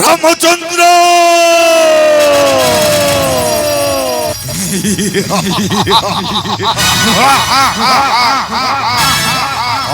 রামচন্দ্র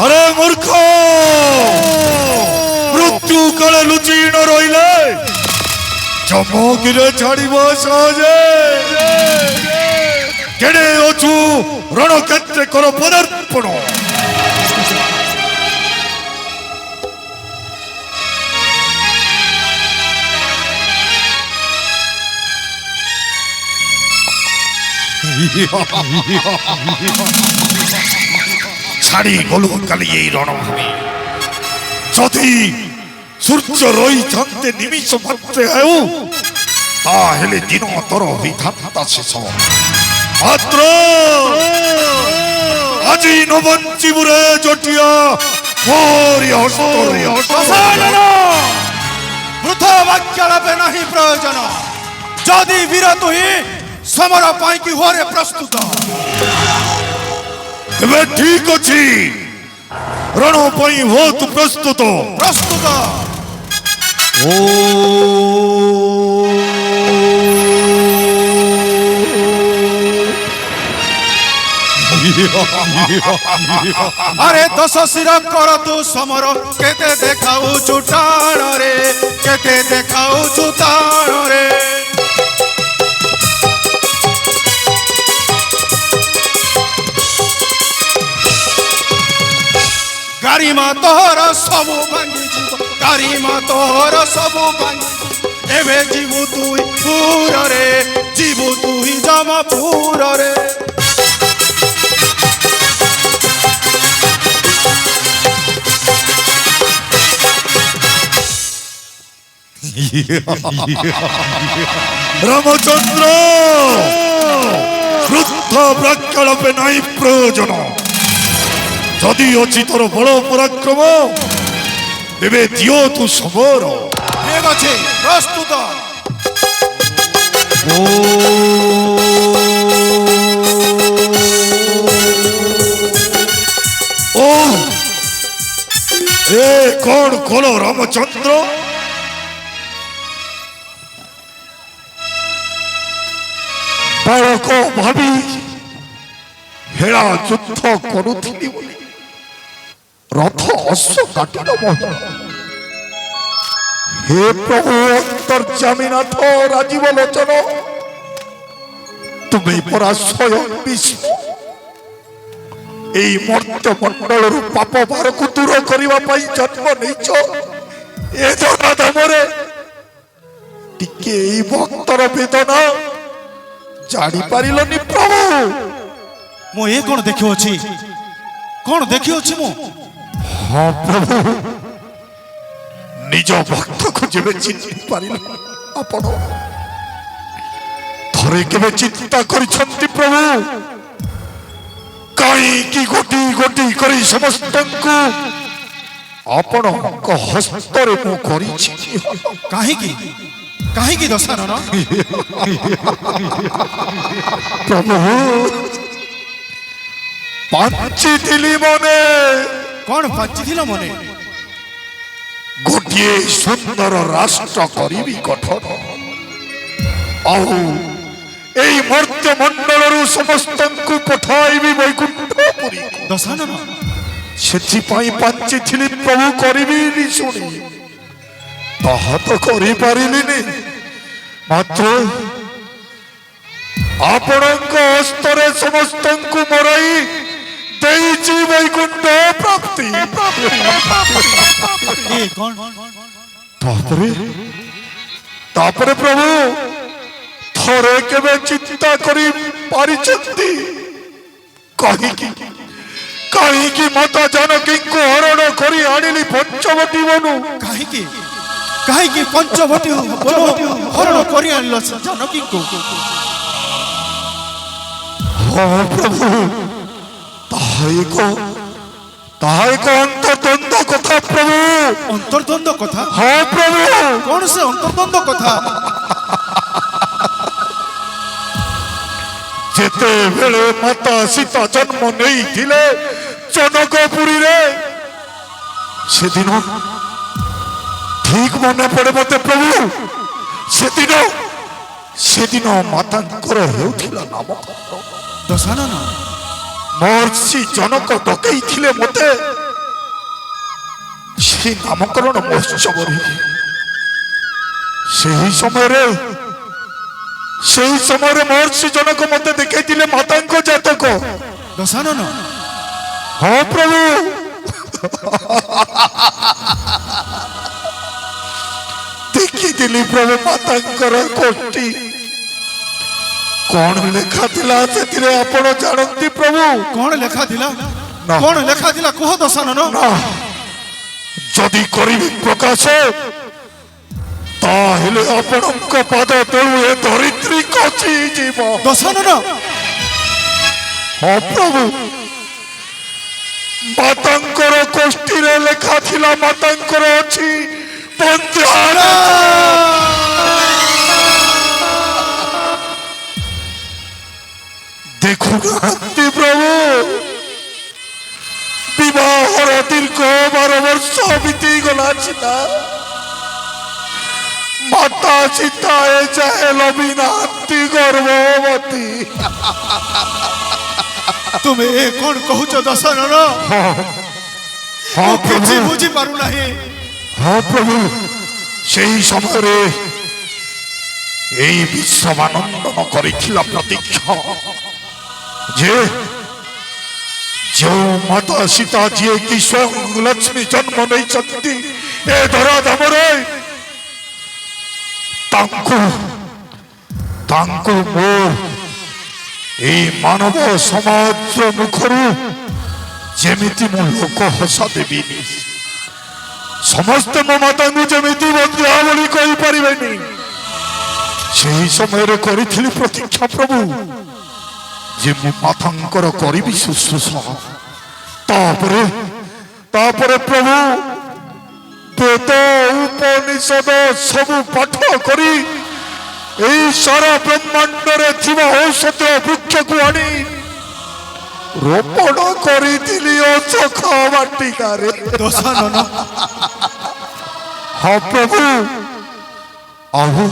আরে মূর্খ, মৃত্যু কালে লুচি ন রইলে চমকিরে ছাড়িব সহজে। কেড়ে অছু রণক্ষেত্রে কর পদার্পণ। ছাড়ি গলু কালি এই রণভূমি। যদি সূর্য রইথান্তে নিমিষ মাত্রে হেউ, তাহলে দিন তর হইথান্তা শেষ। মাত্র আজি নবঞ্চিবুরে জটিয়া মোরি হস্তরে বৃথা বাক্যালাপে নাহি প্রয়োজন। যদি বীর তুই সমর পাই কি হরে প্রস্তুত। তবে ঠিক ଅଛି, রণ ପାଇଁ ବହୁତ ପ୍ରସ୍ତୁତ। প্রস্তুত। ও আরে দশ শির কর তু সমর, কেতে দেখাউছু টাণ রে, কেতে দেখাউছু টাণ রে। গারিমা তোহর সবু ভাঙ্গি ଯିବ, গারিমা তোহর সবু ভাঙ্গি। এবে ଯିବୁ তুই পুরে, ଯିବୁ তুই জমপুরে। রামচন্দ্র, বৃদ্ধ বাক্যালাপে নাই প্রয়োজন। যদি ଅଛି ତୋର ବଳ ପରାକ୍ରମ, ତେବେ ଦିଅ ତୁ ସମର। ঠিক আছে, প্রস্তুত। ও এ କଣ କଲ ରାମଚନ୍ଦ୍ର? ବାଳକ ଭାବି ହେଳା ଯୁଦ୍ଧ କରୁଥିଲି ବୋଲି ରଥ ଅଶ୍ଵ କାଟିଲ ମହିମ। ହେ ପ୍ରଭୁ ଅନ୍ତର୍ଯାମୀନାଥ ରାଜୀବ ଲୋଚନ, ତୁମେ ପରା ସ୍ୱୟଂ ବିଷ୍ଣୁ। এই মর্ତ୍য মଣ୍ଡଳରୁ ପାପ ଭାରକୁ ଦୂର କରିବା ପାଇଁ ଜନ୍ମ ନେଇଛ। ଏ ଧରାଧାମରେ ଟିକେ ଏଇ ଭକ୍ତର ବେଦନା ଜାଣିପାରିଲନି ପ୍ରଭୁ? ମୁଁ ଏ କଣ ଦେଖିଅଛି, କଣ ଦେଖିଅଛି ମୁଁ? ହଁ ପ୍ରଭୁ, ନିଜ ଭକ୍ତକୁ ଯେବେ ଚିହ୍ନି ପାରିଲେ ଆପଣ ଥରେ କେବେ ଚିନ୍ତା କରିଛନ୍ତି ପ୍ରଭୁ, କାହିଁକି ଗୋଟି ଗୋଟି କରି ସମସ୍ତଙ୍କୁ ଆପଣଙ୍କ ହସ୍ତରେ ମୁଁ କରିଛି? କାହିଁକି କାହିଁକି ଦଶାନନ? ପ୍ରଭୁ, ପାଞ୍ଚିଥିଲି ମନେ। କଣ ପାଞ୍ଚିଥିଲ ମନେ? ଗୋଟିଏ ସୁନ୍ଦର ରାଷ୍ଟ୍ର କରିବି ଗଠନ, ଆଉ এই মর্ତ୍য মଣ୍ଡଳରୁ ସମସ୍ତଙ୍କୁ ପଠାଇବି ବୈକୁଣ୍ଠପୁରୀ। ଦଶାନନ, ସେଥିପାଇଁ ପାଞ୍ଚିଥିଲି ପ୍ରଭୁ, କରିବିନି ଶୁଣି ତାହା ତ କରିପାରିଲିନି। ମାତ୍ର ଆପଣଙ୍କ ହସ୍ତରେ ସମସ୍ତଙ୍କୁ ମରାଇ ଦେଇଛି ବୈକୁଣ୍ଠ ପ୍ରାପ୍ତି। ଏ କଣ? ତାପରେ ପ୍ରଭୁ ଥରେ କେବେ ଚିନ୍ତା କରି ପାରିଛନ୍ତି କାହିଁକି କାହିଁକି ମାତା ଜାନକୀଙ୍କୁ ହରଣ କରି ଆଣିଲି ପଞ୍ଚବଟୀ ବନୁ? କାହିଁକି କାହିଁକି ପଞ୍ଚବଟୀ ହରଣ କରି ଆଣିଲ ଜାନକୀଙ୍କୁ? ହଁ ପ୍ରଭୁ, ତାହା ଏକ ଅନ୍ତର୍ଦ୍ୱନ୍ଦ୍ୱ କଥା ପ୍ରଭୁ। ଅନ୍ତର୍ଦ୍ୱନ୍ଦ୍ୱ କଥା? ହଁ ପ୍ରଭୁ। କଣ ସେ ଅନ୍ତର୍ଦ୍ୱନ୍ଦ୍ୱ କଥା? ଯେତେବେଳେ ମାତା ସୀତା ଜନ୍ମ ନେଇଥିଲେ ଜନକପୁରୀରେ, ସେଦିନ ঠিক মনে পড়ে মতে প্রভু সেদিন সেদিন মাতাঙ্কর ହେଉଥିଲା ନାମକରଣ ଦଶାନନ ମହର୍ଷି ଜନକ ଡକେଇଥିଲେ ମତେ ସେ ନାମକରଣ ମହୋତ୍ସବରେ ସେହି ସମୟରେ ମହର୍ଷି ଜନକ ମତେ ଦେଖେଇଥିଲେ ମାତାଙ୍କ ଜାତକ ଦଶାନନ ହଁ ପ୍ରଭୁ ଦେଖିଥିଲି ପ୍ରଭୁ ମାତାଙ୍କର କୋଷ୍ଠୀ କଣ ଲେଖା ଥିଲା ସେଥିରେ ଆପଣ ଜାଣନ୍ତି ପ୍ରଭୁ କଣ ଲେଖା ଥିଲା ନା। କଣ ଲେଖା ଥିଲା କୁହ ଦଶାନନ ନା ଯଦି କରିବି ପ୍ରକାଶ ତାହେଲେ ଆପଣଙ୍କ ପାଦ ତଳୁ ଏ ଧରିତ୍ରୀ ଖସି ଯିବ ଦଶାନନ ହଁ ପ୍ରଭୁ ମାତାଙ୍କର କୋଷ୍ଠୀରେ ଲେଖା ଥିଲା ମାତାଙ୍କର ଅଛି ବନ୍ଧ୍ୟାଣ ଦେଖୁନାହାନ୍ତି ପ୍ରଭୁ ବିବାହର ଦୀର୍ଘ 12 ବର୍ଷ ବିତିଗଲା ସିନା ମାତା ସୀତା ଏ ଯାଏ ଲଭିନାହାନ୍ତି ଗର୍ଭବତୀ ତୁମେ ଏ କଣ କହୁଛ ଦଶାନନ ହଁ କିଛି ପ୍ରଭୁ ବୁଝି ପାରୁନାହିଁ ହଁ ପ୍ରଭୁ ସେହି ସମୟରେ ଏଇ ବିଶ୍ୱମାନନ୍ଦନ କରିଥିଲା ପ୍ରତୀକ୍ଷା ଯେ ଯେଉଁ ମାତା ସୀତା ଯିଏ କି ସ୍ୱୟଂ ଲକ୍ଷ୍ମୀ ଜନ୍ମ ନେଇଛନ୍ତି ଏ ଧରାଧାମରେ ତାଙ୍କୁ ମୋ ଏଇ ମାନବ ସମାଜ ମୁଖରୁ ଯେମିତି ମୁଁ ଲୋକ ହସା ଦେବିନି ସମସ୍ତେ ମୋ ମାତାଙ୍କୁ ଯେମିତି ବନ୍ଧ୍ୟା ବୋଲି କହିପାରିବେନି ସେହି ସମୟରେ କରିଥିଲି ପ୍ରତୀକ୍ଷା ପ୍ରଭୁ ଯେ ମୁଁ ମାତାଙ୍କର କରିବି ଶୁଶ୍ରୂଷା ତାପରେ ପ୍ରଭୁ ବେଦ ଉପନିଷଦ ସବୁ ପାଠ କରି এই সারা ব্রহ্মাণ্ডরে থিবা ঔষধ বৃক্ষକୁ আনি ରୋପଣ କରିଥିଲି ଅଚଖ ବାଟିକାରେ ଦଶାନନ ହଁ ପ୍ରଭୁ ଆଉ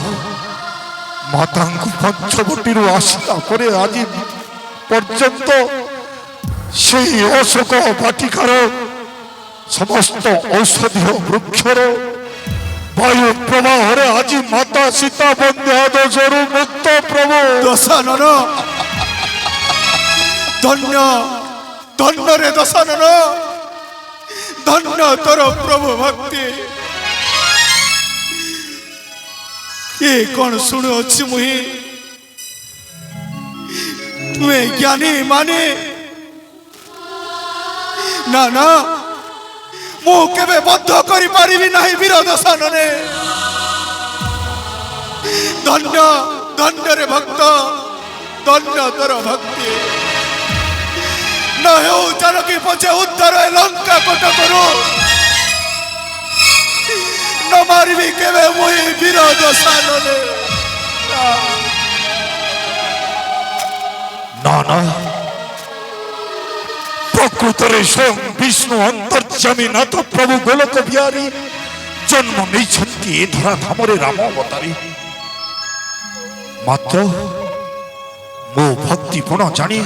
ମାତାଙ୍କୁ ପଞ୍ଚବଟିରୁ ଆସିଲା ପରେ ଆଜି ପର୍ଯ୍ୟନ୍ତ ସେହି ଅଶୋକ ବାଟିକାର ସମସ୍ତ ଔଷଧୀୟ ବୃକ୍ଷର ବାୟୁ ପ୍ରବାହରେ ଆଜି ମାତା ସୀତା ବନ୍ଧ୍ୟା ଦୋଷରୁ ମୁକ୍ତ ପ୍ରଭୁ ଦଶାନନ ଧନ୍ୟ ଧନ୍ୟରେ ଦଶାନନ ଧନ୍ୟ ତୋର ପ୍ରଭୁ ଭକ୍ତି ଏ କଣ ଶୁଣୁଅଛି ମୁହିଁ ତୁମେ ଜ୍ଞାନୀ ମାନେ ନା ନା ମୁଁ କେବେ ବଦ୍ଧ କରିପାରିବି ନାହିଁ ବୀର ଦଶାନନେ ଧନ୍ୟ ଧନ୍ୟରେ ଭକ୍ତ ଧନ୍ୟ ତୋର ଭକ୍ତି ନ ହେଉ ଜାନକୀ ପଛେ ଉଦ୍ଧାର ଏ ଲଙ୍କା କଟକରୁ ନ ମାରିବି କେବେ ମୁହିଁ ବୀର ଦଶାନନେ ନା ନା ପ୍ରକୃତରେ ସ୍ୱୟଂ ବିଷ୍ଣୁ ଅନ୍ତର୍ଯାମୀ ନାଥ ପ୍ରଭୁ ଗୋଲକ ବିହାରୀ ଜନ୍ମ ନେଇଛନ୍ତି ଏ ଧରାଧାମରେ ରାମ ଅବତାରୀ ମାତ୍ର ମୋ ଭକ୍ତି ଗୁଣ ଜାଣି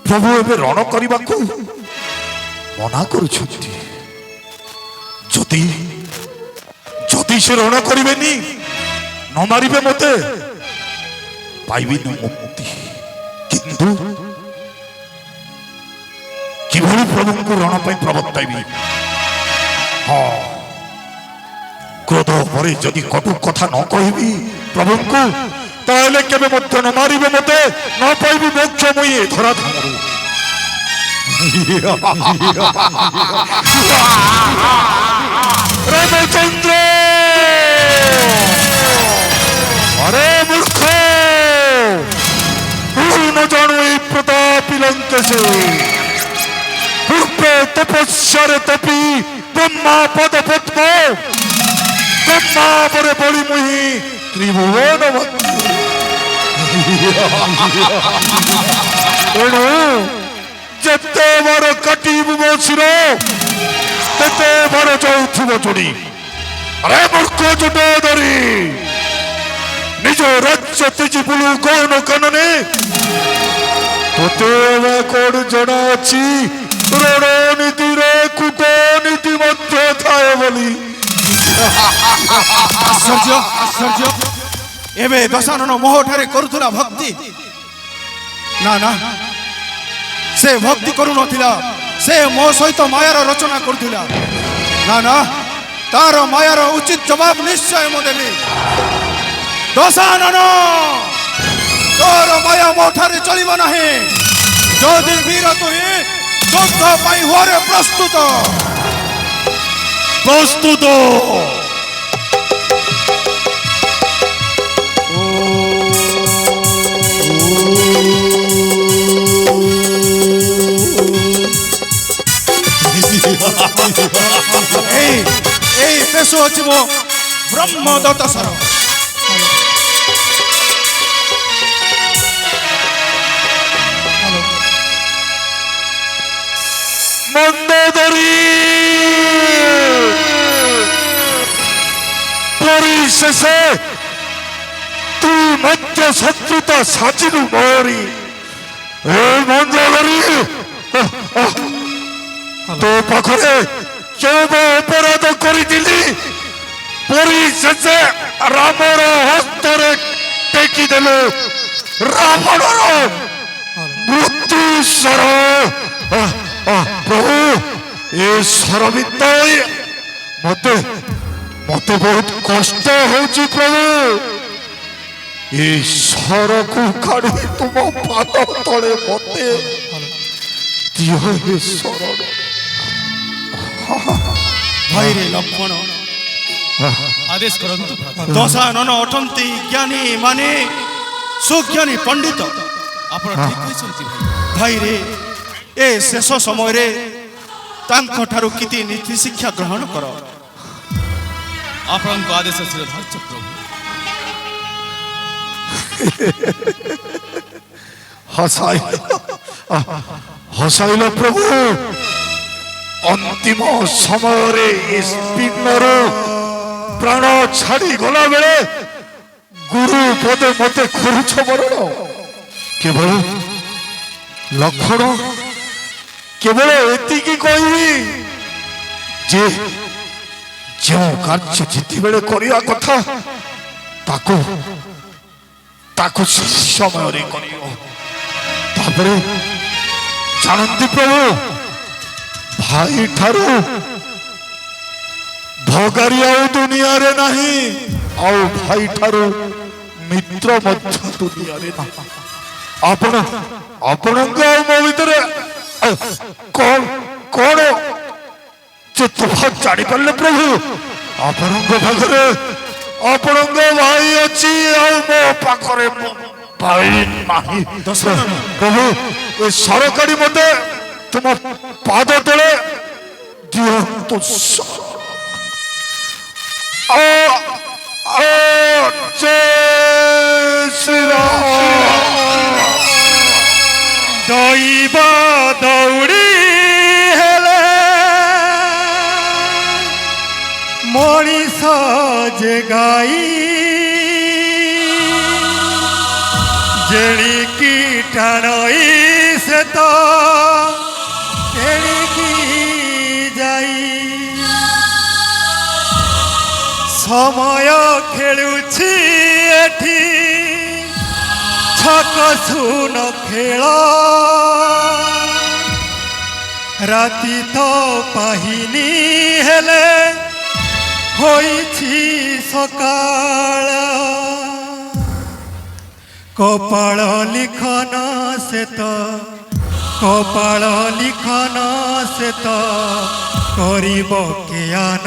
ପ୍ରଭୁ ଏବେ ରଣ କରିବାକୁ ମନା କରୁଛନ୍ତି ଯଦି ଯଦି ସେ ରଣ କରିବେନି ନ ମାରିବେ ମତେ ପାଇବିନି ମୁକ୍ତି କିନ୍ତୁ কিভাবে প্রভুଙ୍କୁ ରଣ ପାଇଁ প্রবর্তাইবি ହଁ ক্রোধ পরে যদি কটু কথা ন কহিবি প্রভুଙ୍କୁ তাহলে কেবে মধ্য ন মারিবে মতে ন পাইবি মোক্ষ মুই ধরা ধামরু রামচন্দ্র আরে মূর্খ তুই ন জানো এই প্রতাপী লঙ্কেশে পূর্বে তপস্যারে তপি ব্রহ্মা পদ পদ্ম ব্রহ্মা পরে বলি মুহি ত্রিভুবন এণু যেতে বড় কাটিব শির তেতে বড় যৌথিব চুড়ি আরে মূর্খ জটাধারী, নিজ রাজ্য তেজি বুলু কৌন কাননে তোতে এবে কোড জনা ଅଛି রণনীতিরে কূটনীতি মধ্য ଥାଏ বলি। ଆଶ୍ଚର୍ଯ୍ୟ ଆଶ୍ଚର୍ଯ୍ୟ ଏବେ ଦଶାନନ ମୋହ ଠାରେ କରୁଥିଲା ଭକ୍ତି। ନା ନା, ସେ ଭକ୍ତି କରୁନଥିଲା, ସେ ମୋ ସହିତ ମାୟାର ରଚନା କରୁଥିଲା। ନା ନା, ତାର ମାୟାର ଉଚିତ ଜବାବ ନିଶ୍ଚୟ ମୁଁ ଦେବି। ଦଶାନନ, ତୋର ମାୟା ମୋ ଠାରେ ଚଳିବ ନାହିଁ। ଯଦି ବୀର ତୁହି ଯୁଦ୍ଧ ପାଇଁ ହୁଅରେ ପ୍ରସ୍ତୁତ। প্রস্তুত। এই বেশ হচ্ছে মো ব্রহ্মদত্ত সর। মন্দোদরী পরিশেষে তুই মধ্য শত্রুতা সাজিলু মোরি। এই মন্দোদরী, তো পাখরে কেব অপরাধ করিলি, পরিশেষে রামর হস্তরে টেকি দেলু রাবণর মৃত্যু স্বর। প্রভু, এ স্বরবিদ্যায় মতে মতে বহুত কষ্ট হଉଛି প্রভু। এই স্বরକୁ কাঢ়ি তুম পাদ তଳେ মতে দিଅ হে শরণ। ভাইরে লক্ষ্মণ, आदेश करंतु। ଦଶାନନ ଅଟନ୍ତି ଜ୍ଞାନୀ ମାନେ ସୁଜ୍ଞାନୀ ପଣ୍ଡିତ। ଆପଣ ଠିକ କହିଛନ୍ତି ଭାଇ। ଭାଇରେ ଏ ଶେଷ ସମୟରେ ତାଙ୍କ ଠାରୁ କିଛି ନୀତି ଶିକ୍ଷା ଗ୍ରହଣ କର। ଆପଣଙ୍କ ଆଦେଶ ଶିରଧାର୍ଯ୍ୟ ପ୍ରଭୁ। ହସାଇଲ ପ୍ରଭୁ। ଅନ୍ତିମ ସମୟରେ ଏ ସ୍ପିନର ପ୍ରାଣ ଛାଡ଼ି ଗଲା ବେଳେ ଗୁରୁ ପଦେ ମତେ କରୁଛ ମରଣ। କେବଳ ଲକ୍ଷଣ, କେବଳ ଏତିକି କହିବି ଯେ ଯେଉଁ କାର୍ଯ୍ୟ ଯେତେବେଳେ କରିବା କଥା ତାକୁ ତାକୁ ସମୟରେ କରିବ। ତାପରେ ଜାଣନ୍ତି ପ୍ରଭୁ, ଭାଇ ଠାରୁ ଭଗାରୀ ଆଉ ଦୁନିଆରେ ନାହିଁ, ଆଉ ଭାଇ ଠାରୁ ମିତ୍ର ମଧ୍ୟ ଦୁନିଆରେ ନାହିଁ। ଆପଣଙ୍କ ଆଉ ମୋ ଭିତରେ କଣ ଯେ ତଫାତ୍ ଜାଣିପାରିଲେ ପ୍ରଭୁ? ଆପଣଙ୍କ ପାଖରେ ଆପଣଙ୍କ ଭାଇ ଅଛି, ଆଉ ମୋ ପାଖରେ ଭାଇ ନାହିଁ। ପ୍ରଭୁ, ଏ ସରକାରୀ ମତେ ତୁମ ପାଦ ତଳେ ଦିଅନ୍ତୁ। ଦଇବ ଦୌଡ଼ି ହେଲେ ମଣିଷ ଯେ ଗାଈ, ଜେଣିକି ଟାଣଇ ସେ ତ ତେଣିକି ଯାଇ। ସମୟ ଖେଳୁଛି ଏଠି ଛକ ଶୂନ ଖେଳ, ରାତି ତ ପାହିନି ହେଲେ ହୋଇଛି ସକାଳ। କପାଳ ଲିଖନ ସେ ତ, କପାଳ ଲିଖନ ସେ ତ କରିବ କିଆନ।